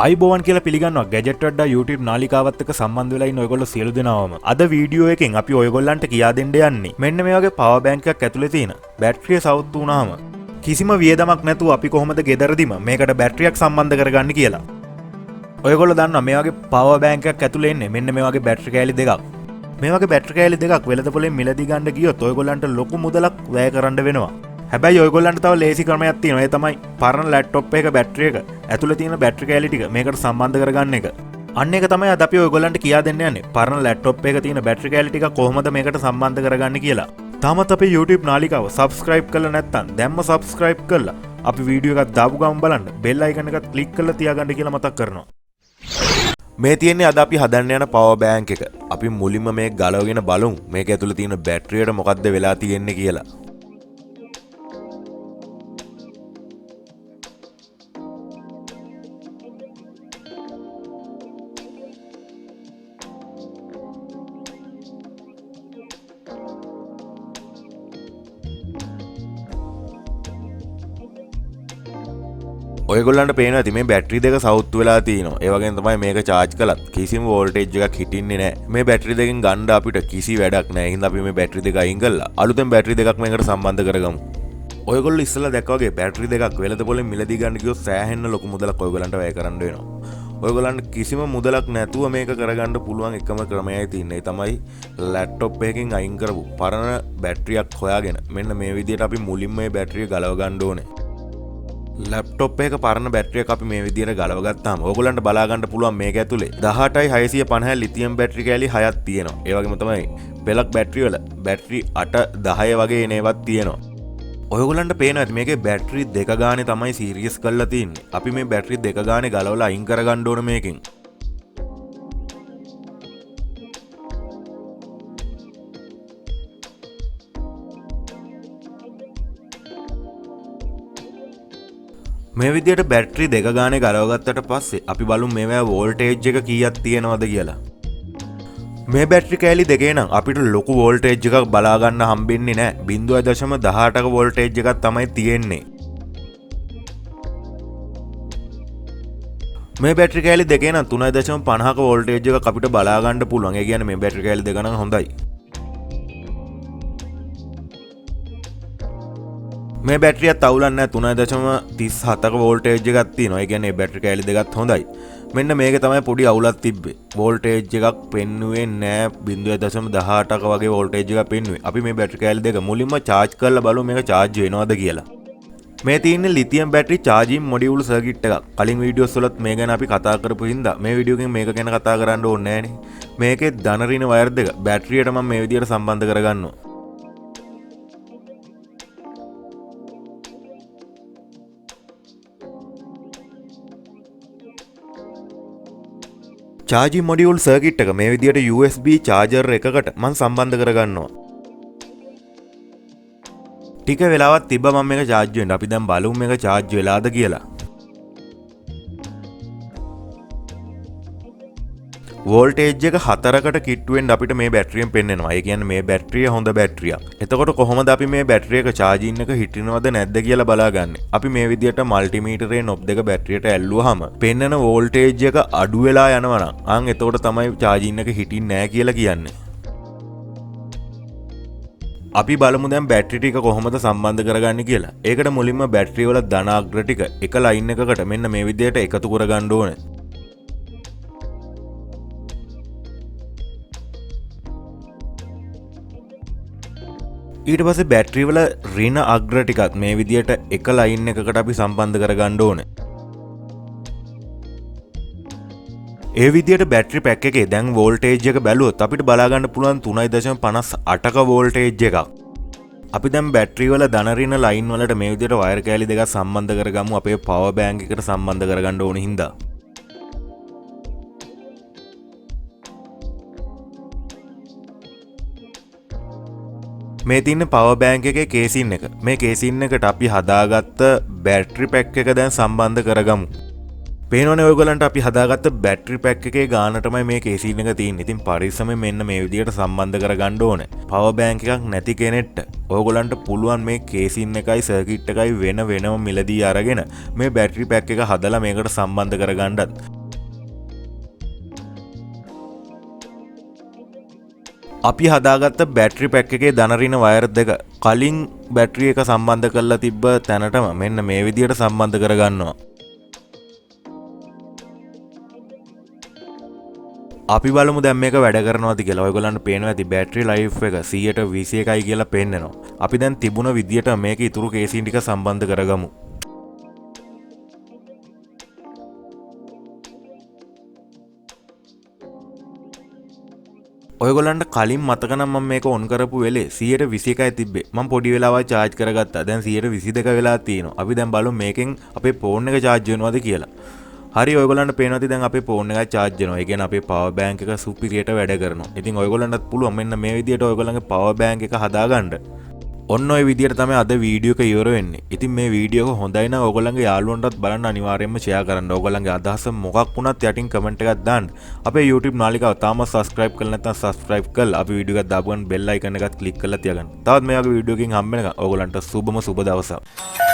අයිබෝවන් කියලා පිළිගන්නවා ගැජට් වෙඩ්ඩා YouTube නාලිකාවත් එක්ක සම්බන්ධ වෙලා ඉන්න ඔයගොල්ලෝ සියලු දෙනාම. අද වීඩියෝ එකෙන් අපි ඔයගොල්ලන්ට කියා දෙන්න යන්නේ මෙන්න මේ වගේ පවර් බැංක් එකක් ඇතුලේ තියෙන බැටරිය සවුත් වුණාම කිසිම වියදමක් නැතුව අපි කොහොමද ගෙදරදීම මේකට බැටරියක් සම්බන්ධ කරගන්නේ කියලා. ඔයගොල්ලෝ දන්නවා මේ වගේ පවර් බැංක් එකක් ඇතුලේ ඉන්නේ මෙන්න මේ වගේ බැටරි කෑලි දෙකක්. මේ වගේ බැටරි කෑලි දෙකක් වෙළඳපොලෙන් මිලදී ගන්න ගියොත් ඔයගොල්ලන්ට ලොකු මුදලක් වැය කරන්න වෙනවා. හැබැයි ඔයගොල්ලන්ට තව ලේසි ක්‍රමයක් තියෙනවා. ඒ තමයි පරණ ලැප්ටොප් එක බැටරි එක ඇතුලේ තියෙන බැටරි කෑලි ටික මේකට සම්බන්ධ කරගන්න එක. අන්න ඒක තමයි අද අපි ඔයගොල්ලන්ට කියා දෙන්න යන්නේ. පරණ ලැප්ටොප් එක තියෙන බැටරි කෑලි ටික කොහොමද මේකට සම්බන්ධ කරගන්නේ කියලා. තාමත් අපේ YouTube නාලිකාව subscribe කරලා නැත්නම් දැම්ම subscribe කරලා අපි වීඩියෝ එකක් දාපු ගමන් බලන්න bell icon එකත් click කරලා තියාගන්න කියලා මතක් කරනවා. මේ තියෙන්නේ අද අපි හදන්න යන power bank එක. අපි මුලින්ම මේක ගලවගෙන බලමු මේක ඇතුලේ තියෙන බැටරියට මොකද්ද වෙලා තියෙන්නේ කියලා. ඔයගොල්ලන්ට පේනවා ඇති මේ බැටරි දෙක සවුත් වෙලා තියෙනවා. ඒ වගේම තමයි මේක charge කළත් කිසිම වෝල්ටේජ් එකක් හිටින්නේ නැහැ. මේ බැටරි දෙකෙන් ගන්න අපිට කිසි වැඩක් නැහැ. එහෙනම් අපි මේ බැටරි දෙක අයින් කරලා අලුතෙන් බැටරි දෙකක් මේකට සම්බන්ධ කරගමු. ඔයගොල්ලෝ ඉස්සෙල්ලා දැක්කා වගේ බැටරි දෙකක් වෙළඳපොලෙන් මිලදී ගන්න ගියොත් සෑහෙන්න ලොකු මුදලක් ඔයගොල්ලන්ට වැය කරන්න වෙනවා. ඔයගොල්ලන්ට කිසිම මුදලක් නැතුව මේක කරගන්න පුළුවන් එකම ක්‍රමයයි තියෙන්නේ. ඒ තමයි ලැප්ටොප් එකකින් අයින් කරපු පරණ බැටරියක් හොයාගෙන මෙන්න මේ විදිහට අපි මුලින්ම මේ බැටරිය ගලව ගන්න ඕනේ. ලැප්ටොප් එක පරණ බැටරියක් අපි මේ විදිහට ගලව ගත්තාම ඕගොල්ලන්ට බලා ගන්න පුළුවන් මේක ඇතුලේ 18650 ලිතියම් බැටරි කෑලි 6ක් තියෙනවා. ඒ වගේම තමයි බෙලක් බැටරි වල බැටරි 8 10 වගේ එනේවත් තියෙනවා. ඔයගොල්ලන්ට පේනවා ඇති මේකේ බැටරි දෙක ගානේ තමයි සීරියස් කරලා තියෙන්නේ. අපි මේ බැටරි දෙක ගානේ ගලවලා අයින් කරගන්න ඕන මේකෙන්. මේ විදිහට බැටරි දෙක ගානේ ගලවගත්තට පස්සේ අපි බලමු මේවා වෝල්ටේජ් එක කීයක් තියෙනවද කියලා. මේ බැටරි කෑලි දෙකේ නම් අපිට ලොකු වෝල්ටේජ් එකක් බලා ගන්න හම්බෙන්නේ නැහැ. 0.18ක වෝල්ටේජ් එකක් තමයි තියෙන්නේ. මේ බැටරි කෑලි දෙකේ නම් 3.50ක වෝල්ටේජ් එකක් අපිට බලා ගන්න පුළුවන්. ඒ කියන්නේ මේ බැටරි කෑලි දෙක නම් හොඳයි. මේ බැටරියත් අවුලක් නැහැ 3.37ක වෝල්ටේජ් එකක් තියෙනවා. ඒ කියන්නේ බැටරි කෑලි දෙකත් හොඳයි. මෙන්න මේක තමයි පොඩි අවුලක් තිබ්බේ. වෝල්ටේජ් එකක් පෙන්නුවේ නැහැ 0.18ක වගේ වෝල්ටේජ් එකක් පෙන්නුවේ. අපි මේ බැටරි කෑලි දෙක මුලින්ම charge කරලා බලමු මේක charge වෙනවද කියලා. මේ තියෙන්නේ lithium battery charging module circuit එකක්. කලින් වීඩියෝස් වලත් මේ ගැන අපි කතා කරපු හින්දා මේ වීඩියෝ එකෙන් මේක ගැන කතා කරන්න ඕනේ නැහනේ. මේකේ ධන ඍණ වයර් දෙක බැටරියට මම මේ විදිහට සම්බන්ධ කරගන්නවා. charging module circuit එක මේ විදිහට USB charger එකකට මම සම්බන්ධ කරගන්නවා. ටික වෙලාවක් තිබ්බා මම මේක charge වෙන්න. අපි දැන් බලමු මේක charge වෙලාද කියලා. වෝල්ටේජ් එක 4කට කිට්ටු වෙන්න අපිට මේ බැටරියෙන් පෙන්වනවා. ඒ කියන්නේ මේ බැටරිය හොඳ බැටරියක්. එතකොට කොහොමද අපි මේ බැටරි එක charging එක හිටිනවද නැද්ද කියලා බලාගන්නේ? අපි මේ විදිහට මල්ටිමීටරේ නොබ් දෙක බැටරියට ඇල්ලුවාම පෙන්වන වෝල්ටේජ් එක අඩු වෙලා යනවා නම් එතකොට තමයි charging එක හිටින්නේ නැහැ කියලා කියන්නේ. අපි බලමු දැන් බැටරි ටික කොහොමද සම්බන්ධ කරගන්නේ කියලා. ඒකට මුලින්ම බැටරි වල ධන අග්‍ර ටික එක ලයින් එකකට මෙන්න මේ විදිහට එකතු කරගන්න ඕනේ. ඊට පස්සේ බැටරි වල ඍණ අග්‍ර ටිකත් මේ විදිහට එක ලයින් එකකට අපි සම්බන්ධ කරගන්න ඕනේ. ඒ විදිහට බැටරි පැක් එකේ දැන් වෝල්ටේජ් එක බැලුවොත් අපිට බලා ගන්න පුළුවන් 3.58ක වෝල්ටේජ් එකක්. අපි දැන් බැටරි වල ධන ඍණ ලයින් වලට මේ විදිහට වයර් කෑලි දෙකක් සම්බන්ධ කරගමු අපේ පවර් බැංක් එකට සම්බන්ධ කරගන්න ඕන හින්දා. මේ තියෙන පවර් බැංක් එකේ කේසින් එක. මේ කේසින් එකට අපි හදාගත්ත බැටරි පැක් එක දැන් සම්බන්ධ කරගමු. පේනවනේ ඔයගොල්ලන්ට අපි හදාගත්ත බැටරි පැක් එකේ ගානටමයි මේ කේසින් එක තියෙන්නේ. ඉතින් පරිස්සමෙන් මෙන්න මේ විදිහට සම්බන්ධ කරගන්න ඕනේ. පවර් බෑන්ක් එකක් නැති කෙනෙක්ට ඔයගොල්ලන්ට පුළුවන් මේ කේසින් එකයි සර්කිට් එකයි වෙනම මිලදී අරගෙන මේ බැටරි පැක් එක හදලා මේකට සම්බන්ධ කරගන්නත්. අපි හදාගත්ත බැටරි පැක් එකේ ධනරින වයර් දෙක කලින් බැටරි එක සම්බන්ධ කරලා තිබ්බ තැනටම මෙන්න මේ විදිහට සම්බන්ධ කරගන්නවා. අපි බලමු දැන් මේක වැඩ කරනවද කියලා. ඔයගොල්ලන්ට පේනවා ඇති බැටරි ලයිෆ් එක 100%යි කියලා පෙන්නනවා. අපි දැන් තිබුණ විදියට මේක ඉතුරු කේසින් ටික සම්බන්ධ කරගමු. ඔයගොල්ලන්ට කලින් මතක නම් මම මේක ඔන් කරපු වෙලේ 121යි තිබ්බේ. මම පොඩි වෙලාවක් charge කරගත්තා. දැන් 122 වෙලා තියෙනවා. අපි දැන් බලමු මේකෙන් අපේ ෆෝන් එක charge වෙනවද කියලා. හරි ඔයගොල්ලන්ට පේනවාද දැන් අපේ ෆෝන් එක charge වෙනවා. ඒ කියන්නේ අපේ power bank එක superior වැඩ කරනවා. ඉතින් ඔයගොල්ලන්ටත් පුළුවන් මෙන්න මේ විදියට ඔයගොල්ලන්ගේ power bank එක හදාගන්න. ඔන්න ඔය විදියට තමයි අද වීඩියෝ එක ඉවර වෙන්නේ. ඉතින් මේ වීඩියෝ එක හොඳයි නම් ඔයගොල්ලන්ගේ යාළුවන්ටත් බලන්න අනිවාර්යයෙන්ම share කරන්න. ඔයගොල්ලන්ගේ අදහස මොකක් වුණත් යටින් comment එකක් දාන්න. අපේ YouTube නාලිකාව තාම subscribe කරලා නැත්නම් subscribe කරලා අපි වීඩියෝ එකක් දාපු ගමන් bell icon එකත් click කරලා තියාගන්න. තවත් මේ වගේ වීඩියෝ එකකින් හම්බ වෙනකම් ඔයගොල්ලන්ට සුබම සුබ දවසක්.